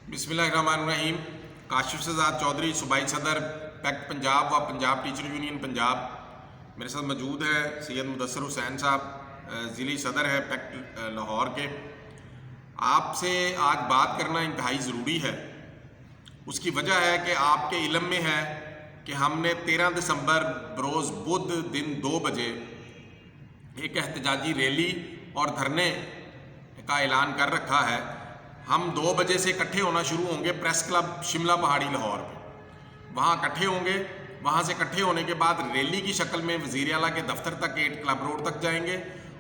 بسم اللہ الرحمن الرحیم۔ کاشف شہزاد چودھری، صوبائی صدر پیکٹ پنجاب و پنجاب ٹیچر یونین پنجاب۔ میرے ساتھ موجود ہے سید مدثر حسین صاحب، ضلعی صدر ہے پیکٹ لاہور کے۔ آپ سے آج بات کرنا انتہائی ضروری ہے۔ اس کی وجہ ہے کہ آپ کے علم میں ہے کہ ہم نے 13 دسمبر بروز بدھ دن 2 بجے ایک احتجاجی ریلی اور دھرنے کا اعلان کر رکھا ہے۔ ہم 2 بجے سے اکٹھے ہونا شروع ہوں گے پریس کلب شملہ پہاڑی لاہور پہ، وہاں اکٹھے ہوں گے۔ وہاں سے اکٹھے ہونے کے بعد ریلی کی شکل میں وزیر اعلیٰ کے دفتر تک 8 کلب روڈ تک جائیں گے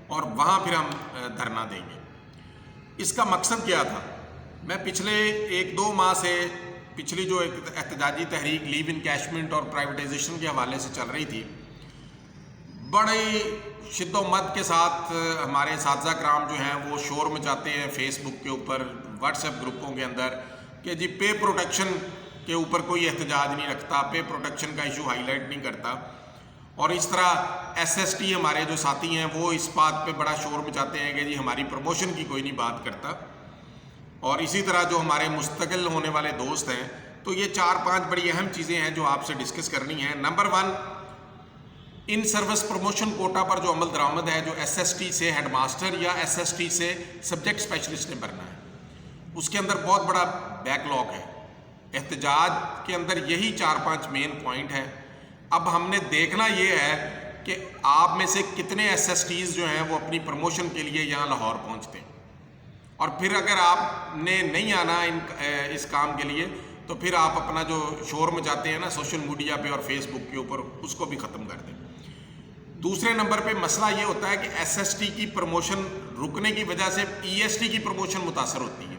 اور وہاں پھر ہم دھرنا دیں گے۔ اس کا مقصد کیا تھا؟ میں پچھلے 1-2 ماہ سے پچھلی جو احتجاجی تحریک لیو انکیشمنٹ اور پرائیویٹائزیشن کے حوالے سے چل رہی تھی، بڑی شد و مد کے ساتھ ہمارے اساتذہ کرام جو ہیں وہ شور مچاتے ہیں فیس بک کے اوپر، واٹس ایپ گروپوں کے اندر، کہ جی پے پروٹیکشن کے اوپر کوئی احتجاج نہیں رکھتا، پے پروٹیکشن کا ایشو ہائی لائٹ نہیں کرتا، اور اس طرح ایس ایس ٹی ہمارے جو ساتھی ہیں وہ اس بات پہ بڑا شور مچاتے ہیں کہ جی ہماری پروموشن کی کوئی نہیں بات کرتا۔ اور اسی طرح جو ہمارے مستقل ہونے والے دوست ہیں، تو یہ 4-5 بڑی اہم چیزیں ہیں جو آپ سے ڈسکس کرنی ہیں۔ نمبر 1، ان سروس پروموشن کوٹا پر جو عمل درآمد ہے، جو ایس ایس ٹی سے ہیڈ ماسٹر یا ایس ایس ٹی سے سبجیکٹ اسپیشلسٹ نے بھرنا ہے، اس کے اندر بہت بڑا بیک لاگ ہے۔ احتجاج کے اندر یہی 4-5 مین پوائنٹ ہیں۔ اب ہم نے دیکھنا یہ ہے کہ آپ میں سے کتنے ایس ایس ٹیز جو ہیں وہ اپنی پروموشن کے لیے یہاں لاہور پہنچتے ہیں، اور پھر اگر آپ نے نہیں آنا اس کام کے لیے تو پھر آپ اپنا جو شور مچاتے ہیں نا سوشل میڈیا پہ اور فیس بک کے اوپر، اس کو بھی ختم کر دیں۔ دوسرے نمبر پہ مسئلہ یہ ہوتا ہے کہ ایس ایس ٹی کی پروموشن رکنے کی وجہ سے ای ایس ٹی کی پروموشن متاثر ہوتی ہے۔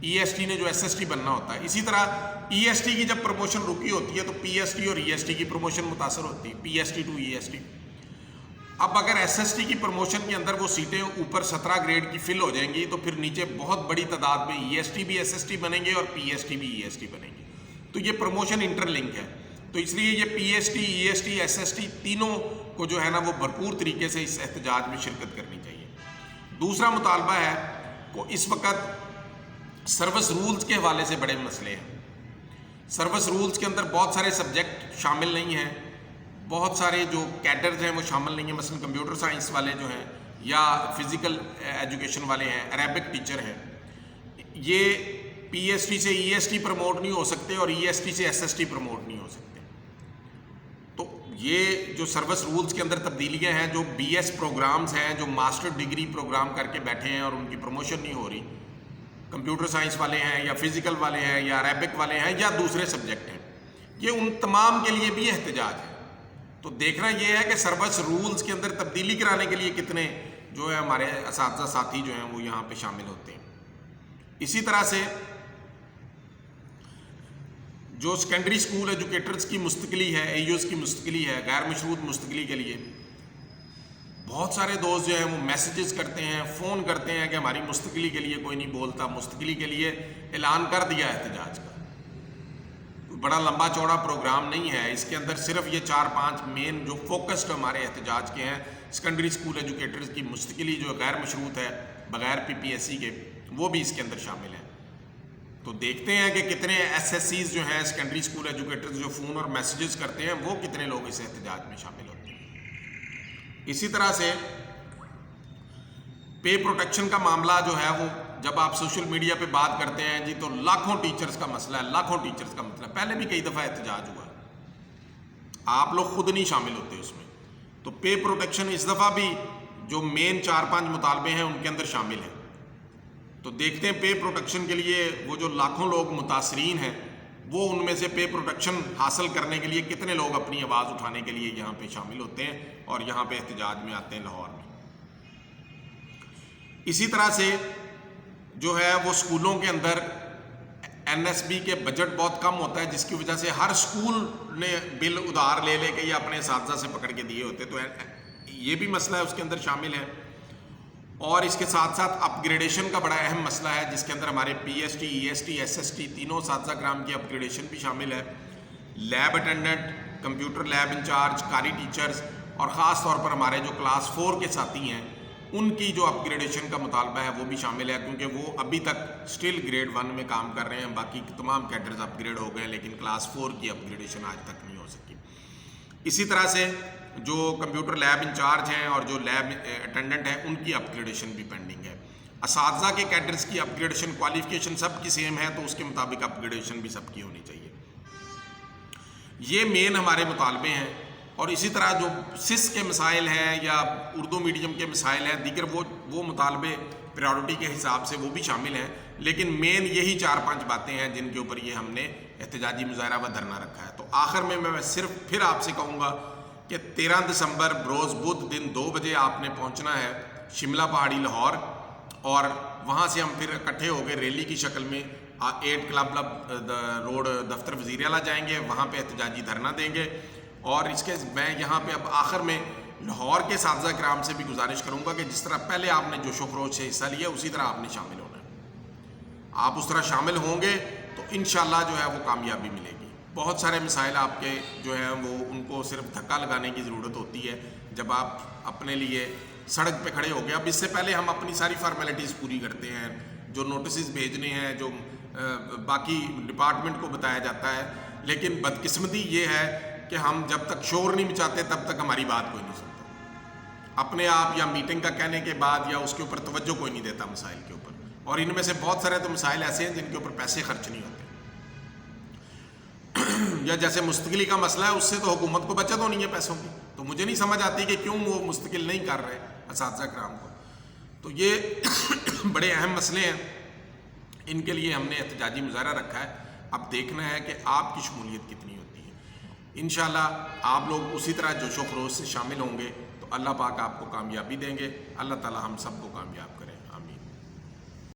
ای ایس ٹی نے جو ایس ایس ٹی بننا ہوتا ہے، اسی طرح ای ایس ٹی کی جب پروموشن رکی ہوتی ہے تو پی ایس ٹی اور ای ایس ٹی کی پروموشن متاثر ہوتی ہے، P S T to E S T. اب اگر ایس ایس ٹی کی پروموشن کے اندر وہ سیٹیں اوپر 17 گریڈ کی فل ہو جائیں گی تو پھر نیچے بہت بڑی تعداد میں ای ایس ٹی بھی ایس ایس ٹی بنیں گے اور پی ایس ٹی بھی ای ایس ٹی بنیں گے، تو یہ پروموشن انٹر لنک ہے۔ تو اس لیے یہ پی S T, E S T, S S T تینوں کو جو ہے نا وہ بھرپور طریقے سے اس احتجاج میں شرکت کرنی چاہیے۔ دوسرا مطالبہ ہے کہ اس وقت سروس رولز کے حوالے سے بڑے مسئلے ہیں۔ سروس رولز کے اندر بہت سارے سبجیکٹ شامل نہیں ہیں، بہت سارے جو کیڈرز ہیں وہ شامل نہیں ہیں، مثلا کمپیوٹر سائنس والے جو ہیں یا فزیکل ایجوکیشن والے ہیں، عربک ٹیچر ہیں، یہ پی ایس ٹی سے ای ایس ٹی پروموٹ نہیں ہو سکتے اور ای ایس ٹی سے ایس ایس ٹی پروموٹ نہیں ہو سکتے۔ تو یہ جو سروس رولز کے اندر تبدیلیاں ہیں، جو بی ایس پروگرامز ہیں جو ماسٹر ڈگری پروگرام کر کے بیٹھے ہیں اور ان کی پروموشن نہیں ہو رہی، کمپیوٹر سائنس والے ہیں یا فزیکل والے ہیں یا عربک والے ہیں یا دوسرے سبجیکٹ ہیں، یہ ان تمام کے لیے بھی احتجاج ہے۔ تو دیکھنا یہ ہے کہ سروس رولز کے اندر تبدیلی کرانے کے لیے کتنے جو ہے ہمارے اساتذہ ساتھی جو ہیں وہ یہاں پہ شامل ہوتے ہیں۔ اسی طرح سے جو سیکنڈری اسکول ایجوکیٹرز کی مستقلی ہے، اے ایوز کی مستقلی ہے، غیر مشروط مستقلی کے لیے بہت سارے دوست جو ہیں وہ میسیجز کرتے ہیں، فون کرتے ہیں کہ ہماری مستقلی کے لیے کوئی نہیں بولتا، مستقلی کے لیے اعلان کر دیا احتجاج کا۔ بڑا لمبا چوڑا پروگرام نہیں ہے، اس کے اندر صرف یہ 4-5 مین جو فوکسڈ ہمارے احتجاج کے ہیں۔ سیکنڈری اسکول ایجوکیٹرز کی مستقلی جو غیر مشروط ہے بغیر پی پی ایس سی کے، وہ بھی اس کے اندر شامل ہیں۔ تو دیکھتے ہیں کہ کتنے ایس ایس سیز جو ہیں سیکنڈری اسکول ایجوکیٹرز جو فون اور میسیجز کرتے ہیں، وہ کتنے لوگ اس احتجاج میں شامل ہوتے ہیں۔ اسی طرح سے پے پروٹیکشن کا معاملہ جو ہے وہ جب آپ سوشل میڈیا پہ بات کرتے ہیں جی تو لاکھوں ٹیچرز کا مسئلہ ہے، لاکھوں ٹیچرز کا مسئلہ ہے۔ پہلے بھی کئی دفعہ احتجاج ہوا ہے، آپ لوگ خود نہیں شامل ہوتے اس میں۔ تو پے پروٹیکشن اس دفعہ بھی جو مین 4-5 مطالبے ہیں ان کے اندر شامل ہیں۔ تو دیکھتے ہیں پے پروٹیکشن کے لیے وہ جو لاکھوں لوگ متاثرین ہیں، وہ ان میں سے پے پروٹیکشن حاصل کرنے کے لیے کتنے لوگ اپنی آواز اٹھانے کے لیے یہاں پہ شامل ہوتے ہیں اور یہاں پہ احتجاج میں آتے ہیں لاہور میں۔ اسی طرح سے جو ہے وہ اسکولوں کے اندر این ایس بی کے بجٹ بہت کم ہوتا ہے، جس کی وجہ سے ہر اسکول نے بل ادھار لے لے کے یا اپنے اساتذہ سے پکڑ کے دیے ہوتے، تو یہ بھی مسئلہ ہے اس کے اندر شامل ہے۔ اور اس کے ساتھ ساتھ اپ گریڈیشن کا بڑا اہم مسئلہ ہے، جس کے اندر ہمارے P S T, E S T, S S T تینوں اساتذہ کرام کی اپ گریڈیشن بھی شامل ہے۔ Lab attendant, computer lab incharge, قاری ٹیچرز اور خاص طور پر ہمارے جو کلاس 4 کے ساتھی ہیں ان کی جو اپ گریڈیشن کا مطالبہ ہے وہ بھی شامل ہے، کیونکہ وہ ابھی تک اسٹل گریڈ 1 میں کام کر رہے ہیں، باقی تمام کیڈرز اپ گریڈ ہو گئے ہیں لیکن کلاس 4 کی اپ گریڈیشن آج تک نہیں ہو سکی۔ اسی طرح سے جو کمپیوٹر لیب انچارج ہیں اور جو لیب اٹینڈنٹ ہیں ان کی اپ گریڈیشن بھی پینڈنگ ہے۔ اساتذہ کے کیڈرز کی اپ گریڈیشن کوالیفیکیشن سب کی سیم ہے تو اس کے مطابق اپ گریڈیشن بھی سب کی ہونی چاہیے۔ یہ مین ہمارے مطالبے ہیں، اور اسی طرح جو سس کے مسائل ہیں یا اردو میڈیم کے مسائل ہیں دیگر وہ مطالبے پریورٹی کے حساب سے وہ بھی شامل ہیں، لیکن مین یہی 4-5 باتیں ہیں جن کے اوپر یہ ہم نے احتجاجی مظاہرہ و دھرنا رکھا ہے۔ تو آخر میں صرف پھر آپ سے کہوں گا کہ 13 دسمبر بروز بدھ دن 2 بجے آپ نے پہنچنا ہے شملہ پہاڑی لاہور، اور وہاں سے ہم پھر اکٹھے ہو کے ریلی کی شکل میں 8 کلب روڈ دفتر وزیر اعلیٰ جائیں گے، وہاں پہ احتجاجی دھرنا دیں گے۔ اور اس کے میں یہاں پہ اب آخر میں لاہور کے اساتذہ کرام سے بھی گزارش کروں گا کہ جس طرح پہلے آپ نے جوش و خروش سے حصہ لیا اسی طرح آپ نے شامل ہونا ہے۔ آپ اس طرح شامل ہوں گے تو انشاءاللہ جو ہے وہ کامیابی ملے گی۔ بہت سارے مسائل آپ کے جو ہیں وہ ان کو صرف دھکا لگانے کی ضرورت ہوتی ہے جب آپ اپنے لیے سڑک پہ کھڑے ہو گئے۔ اب اس سے پہلے ہم اپنی ساری فارمیلٹیز پوری کرتے ہیں، جو نوٹسز بھیجنے ہیں، جو باقی ڈپارٹمنٹ کو بتایا جاتا ہے، لیکن بدقسمتی یہ ہے کہ ہم جب تک شور نہیں مچاتے تب تک ہماری بات کوئی نہیں سنتا، اپنے آپ یا میٹنگ کا کہنے کے بعد یا اس کے اوپر توجہ کوئی نہیں دیتا مسائل کے اوپر، اور ان میں سے بہت سارے تو مسائل ایسے ہیں جن کے اوپر پیسے خرچ نہیں ہوتے، یا جیسے مستقلی کا مسئلہ ہے اس سے تو حکومت کو بچت ہونی ہے پیسوں کی، تو مجھے نہیں سمجھ آتی کہ کیوں وہ مستقل نہیں کر رہے اساتذہ کرام کو۔ تو یہ بڑے اہم مسئلے ہیں، ان کے لیے ہم نے احتجاجی مظاہرہ رکھا ہے۔ اب دیکھنا ہے کہ آپ کی شمولیت کتنی ہوتی ہے۔ انشاءاللہ آپ لوگ اسی طرح جوش و خروش سے شامل ہوں گے تو اللہ پاک آپ کو کامیابی دیں گے، اللہ تعالی ہم سب کو کامیاب کریں۔